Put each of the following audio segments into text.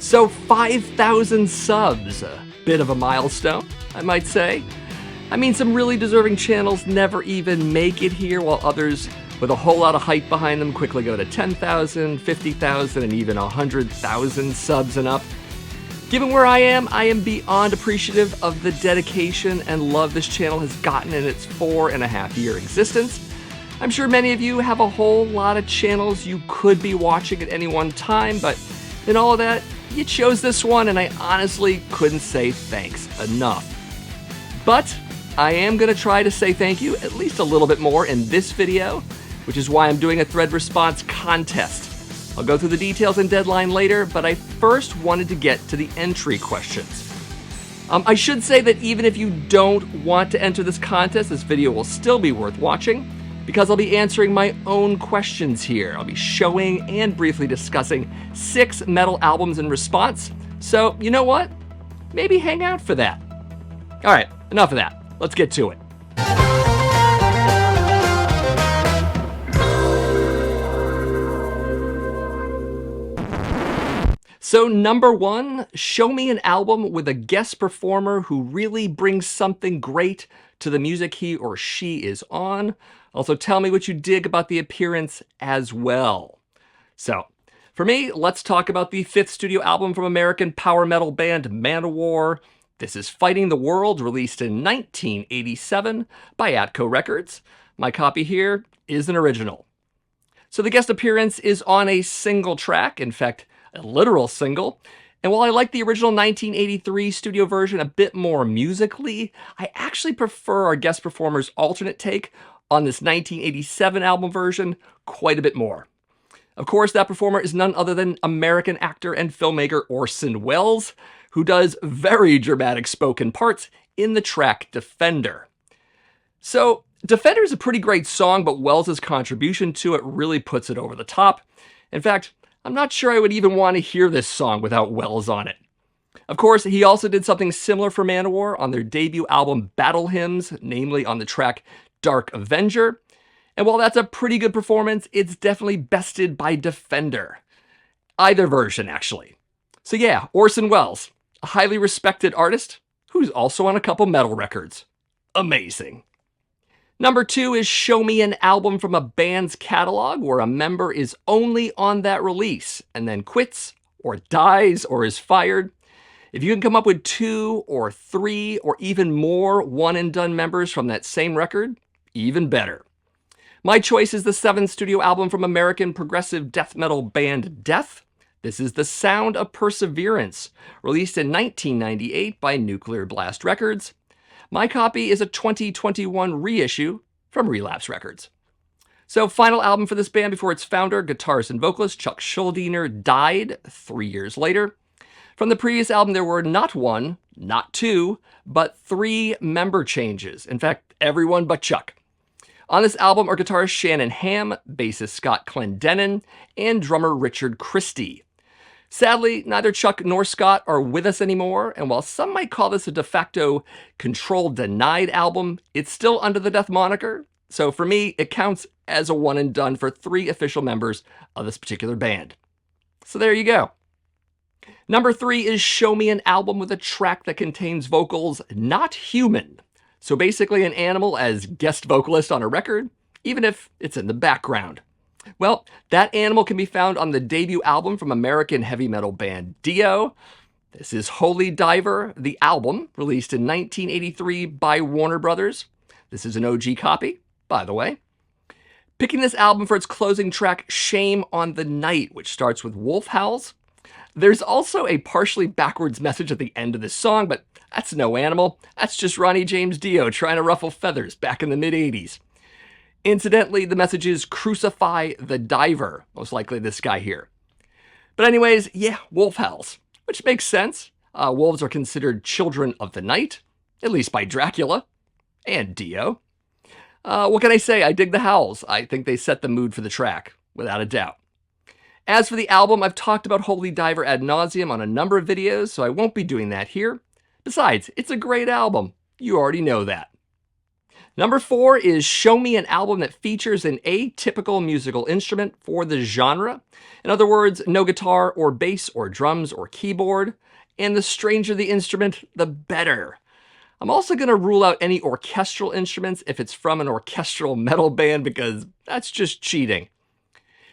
So 5,000 subs, a bit of a milestone, I might say. I mean, some really deserving channels never even make it here, while others with a whole lot of hype behind them quickly go to 10,000, 50,000, and even 100,000 subs and up. Given where I am beyond appreciative of the dedication and love this channel has gotten in its 4.5-year existence. I'm sure many of you have a whole lot of channels you could be watching at any one time, but in all of that, you chose this one, and I honestly couldn't say thanks enough. But I am going to try to say thank you at least a little bit more in this video, which is why I'm doing a thread response contest. I'll go through the details and deadline later, but I first wanted to get to the entry questions. I should say that even if you don't want to enter this contest, this video will still be worth watching, because I'll be answering my own questions here. I'll be showing and briefly discussing 6 metal albums in response. So, you know what? Maybe hang out for that. All right, enough of that. Let's get to it. So number 1, show me an album with a guest performer who really brings something great to the music he or she is on. Also tell me what you dig about the appearance as well. So for me, let's talk about the 5th studio album from American power metal band Manowar. This is Fighting the World, released in 1987 by Atco Records. My copy here is an original. So the guest appearance is on a single track, in fact, a literal single. And while I like the original 1983 studio version a bit more musically, I actually prefer our guest performer's alternate take on this 1987 album version quite a bit more. Of course, that performer is none other than American actor and filmmaker Orson Welles, who does very dramatic spoken parts in the track Defender. So, Defender is a pretty great song, but Welles' contribution to it really puts it over the top. In fact, I'm not sure I would even want to hear this song without Welles on it. Of course, he also did something similar for Manowar on their debut album Battle Hymns, namely on the track Dark Avenger. And while that's a pretty good performance, it's definitely bested by Defender. Either version, actually. So yeah, Orson Welles, a highly respected artist who's also on a couple metal records. Amazing. Number 2 is show me an album from a band's catalog where a member is only on that release and then quits or dies or is fired. If you can come up with 2 or 3 or even more one-and-done members from that same record, even better. My choice is the 7th studio album from American progressive death metal band Death. This is The Sound of Perseverance, released in 1998 by Nuclear Blast Records. My copy is a 2021 reissue from Relapse Records. So, final album for this band before its founder, guitarist and vocalist Chuck Schuldiner, died 3 years later. From the previous album, there were not 1, not 2, but 3 member changes. In fact, everyone but Chuck. On this album are guitarist Shannon Hamm, bassist Scott Clendenin, and drummer Richard Christie. Sadly, neither Chuck nor Scott are with us anymore, and while some might call this a de facto Control Denied album, it's still under the Death moniker, so for me, it counts as a one and done for 3 official members of this particular band. So there you go. Number 3 is show me an album with a track that contains vocals not human. So basically an animal as guest vocalist on a record, even if it's in the background. Well, that animal can be found on the debut album from American heavy metal band Dio. This is Holy Diver, the album, released in 1983 by Warner Brothers. This is an OG copy, by the way. Picking this album for its closing track, Shame on the Night, which starts with wolf howls. There's also a partially backwards message at the end of this song, but that's no animal. That's just Ronnie James Dio trying to ruffle feathers back in the mid-'80s. Incidentally, the message is crucify the diver, most likely this guy here. But anyways, yeah, wolf howls, which makes sense. Wolves are considered children of the night, at least by Dracula and Dio. What can I say? I dig the howls. I think they set the mood for the track, without a doubt. As for the album, I've talked about Holy Diver ad nauseum on a number of videos, so I won't be doing that here. Besides, it's a great album. You already know that. Number 4 is show me an album that features an atypical musical instrument for the genre. In other words, no guitar or bass or drums or keyboard. And the stranger the instrument, the better. I'm also going to rule out any orchestral instruments if it's from an orchestral metal band because that's just cheating.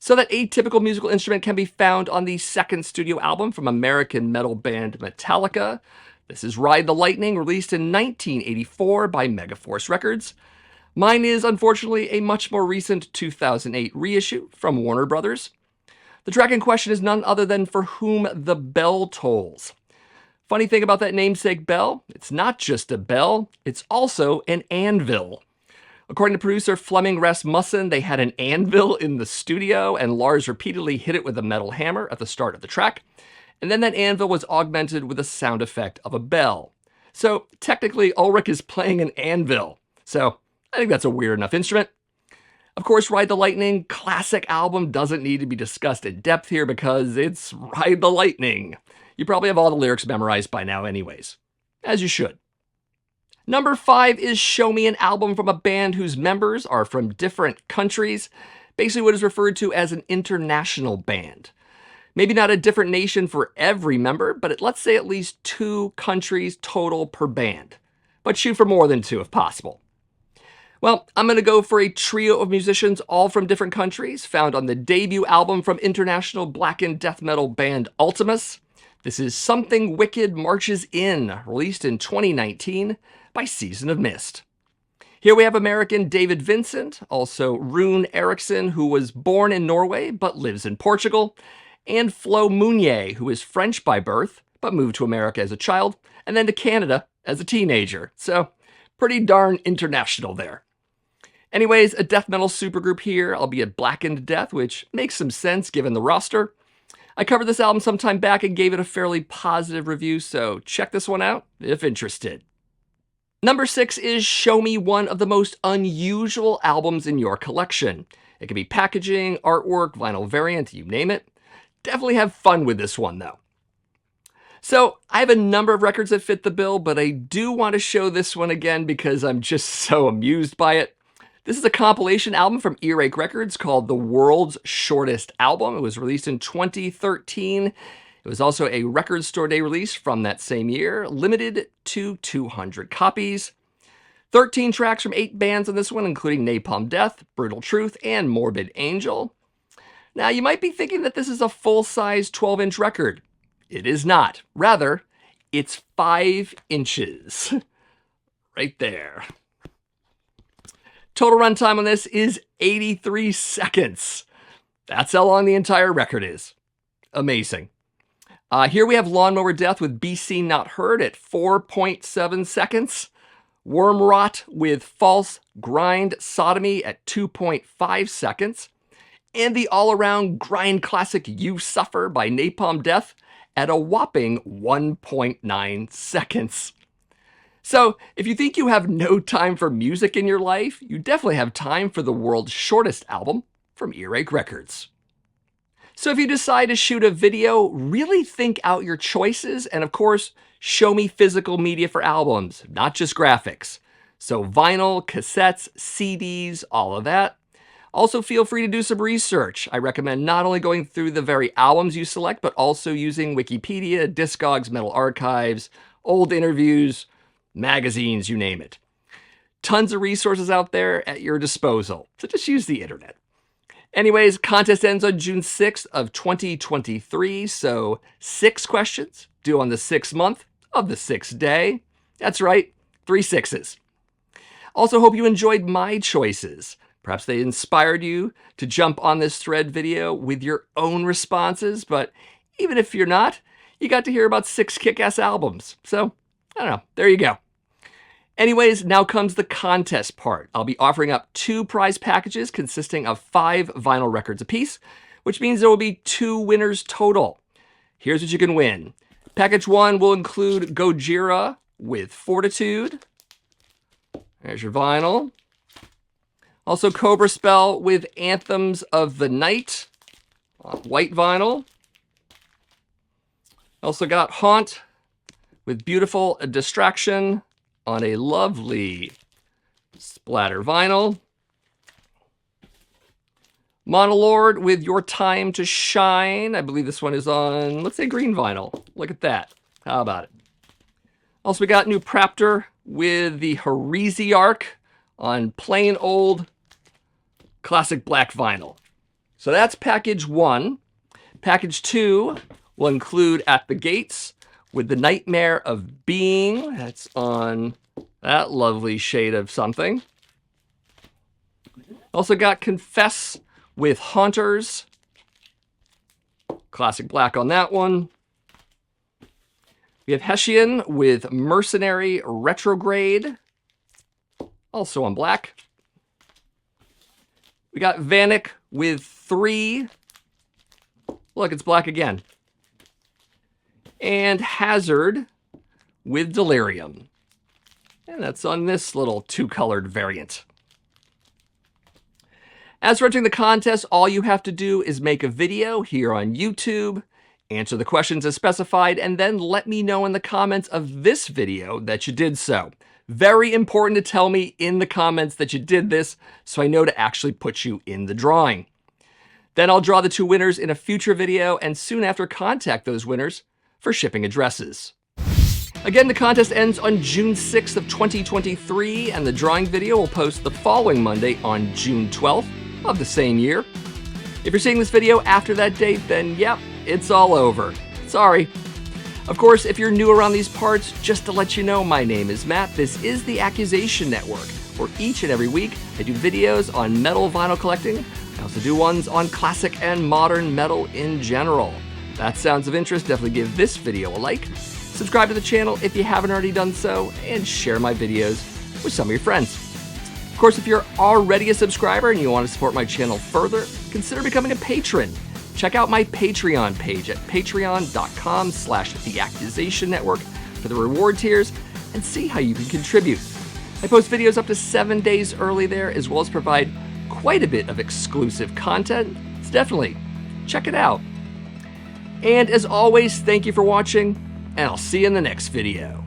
So that atypical musical instrument can be found on the second studio album from American metal band Metallica. This is Ride the Lightning, released in 1984 by Megaforce Records. Mine is, unfortunately, a much more recent 2008 reissue from Warner Brothers. The track in question is none other than For Whom the Bell Tolls. Funny thing about that namesake bell, it's not just a bell, it's also an anvil. According to producer Flemming Rasmussen, they had an anvil in the studio, and Lars repeatedly hit it with a metal hammer at the start of the track. And then that anvil was augmented with a sound effect of a bell. So technically, Ulrich is playing an anvil. So I think that's a weird enough instrument. Of course, Ride the Lightning, classic album, doesn't need to be discussed in depth here because it's Ride the Lightning. You probably have all the lyrics memorized by now anyways, as you should. Number 5 is show me an album from a band whose members are from different countries, basically what is referred to as an international band. Maybe not a different nation for every member, but let's say at least 2 countries total per band. But shoot for more than 2 if possible. Well, I'm going to go for a trio of musicians all from different countries, found on the debut album from international blackened death metal band Ultimus. This is Something Wicked Marches In, released in 2019 by Season of Mist. Here we have American David Vincent, also Rune Eriksson, who was born in Norway but lives in Portugal, and Flo Mounier, who is French by birth, but moved to America as a child, and then to Canada as a teenager. So, pretty darn international there. Anyways, a death metal supergroup here, albeit blackened death, which makes some sense given the roster. I covered this album some time back and gave it a fairly positive review, so check this one out if interested. Number 6 is show me one of the most unusual albums in your collection. It could be packaging, artwork, vinyl variant, you name it. Definitely have fun with this one, though. So, I have a number of records that fit the bill, but I do want to show this one again because I'm just so amused by it. This is a compilation album from Earache Records called The World's Shortest Album. It was released in 2013. It was also a Record Store Day release from that same year, limited to 200 copies. 13 tracks from 8 bands on this one, including Napalm Death, Brutal Truth, and Morbid Angel. Now, you might be thinking that this is a full-size 12-inch record. It is not. Rather, it's 5 inches. Right there. Total runtime on this is 83 seconds. That's how long the entire record is. Amazing. Here we have Lawnmower Death with Be Seen Not Heard at 4.7 seconds. Worm Rot with False Grind Sodomy at 2.5 seconds. And the all-around grind classic You Suffer by Napalm Death at a whopping 1.9 seconds. So, if you think you have no time for music in your life, you definitely have time for the world's shortest album from Earache Records. So if you decide to shoot a video, really think out your choices, and of course, show me physical media for albums, not just graphics. So vinyl, cassettes, CDs, all of that. Also, feel free to do some research. I recommend not only going through the very albums you select, but also using Wikipedia, Discogs, Metal Archives, old interviews, magazines, you name it. Tons of resources out there at your disposal, so just use the internet. Anyways, contest ends on June 6th of 2023, so 6 questions due on the 6th month of the 6th day. That's right, 3 6s. Also hope you enjoyed my choices. Perhaps they inspired you to jump on this thread video with your own responses, but even if you're not, you got to hear about 6 kick-ass albums. So, I don't know, there you go. Anyways, now comes the contest part. I'll be offering up 2 prize packages consisting of 5 vinyl records apiece, which means there will be 2 winners total. Here's what you can win. Package 1 will include Gojira with Fortitude. There's your vinyl. Also Cobra Spell with Anthems of the Night on white vinyl. Also got Haunt with Beautiful Distraction on a lovely Splatter vinyl. Manowar with Your Time to Shine. I believe this one is on, let's say, green vinyl. Look at that. How about it? Also, we got new Praptor with the Heresiarch on plain old classic black vinyl. So that's package 1. Package 2 will include At the Gates with the Nightmare of Being. That's on that lovely shade of something. Also got Confess with Haunters. Classic black on that one. We have Hessian with Mercenary Retrograde. Also on black. We got Vanek with 3. Look, it's black again. And Hazard with Delirium. And that's on this little 2-colored variant. As for entering the contest, all you have to do is make a video here on YouTube, answer the questions as specified, and then let me know in the comments of this video that you did so. Very important to tell me in the comments that you did this so I know to actually put you in the drawing. Then I'll draw the 2 winners in a future video and soon after contact those winners for shipping addresses. Again, the contest ends on June 6th of 2023 and the drawing video will post the following Monday on June 12th of the same year. If you're seeing this video after that date, then yep, it's all over. Sorry. Of course, if you're new around these parts, just to let you know, my name is Matt. This is the Accusation Network, where each and every week I do videos on metal vinyl collecting. I also do ones on classic and modern metal in general. If that sounds of interest, definitely give this video a like. Subscribe to the channel if you haven't already done so, and share my videos with some of your friends. Of course, if you're already a subscriber and you want to support my channel further, consider becoming a patron. Check out my Patreon page at patreon.com/theaccusationnetwork for the reward tiers and see how you can contribute. I post videos up to 7 days early there, as well as provide quite a bit of exclusive content, so definitely check it out. And as always, thank you for watching, and I'll see you in the next video.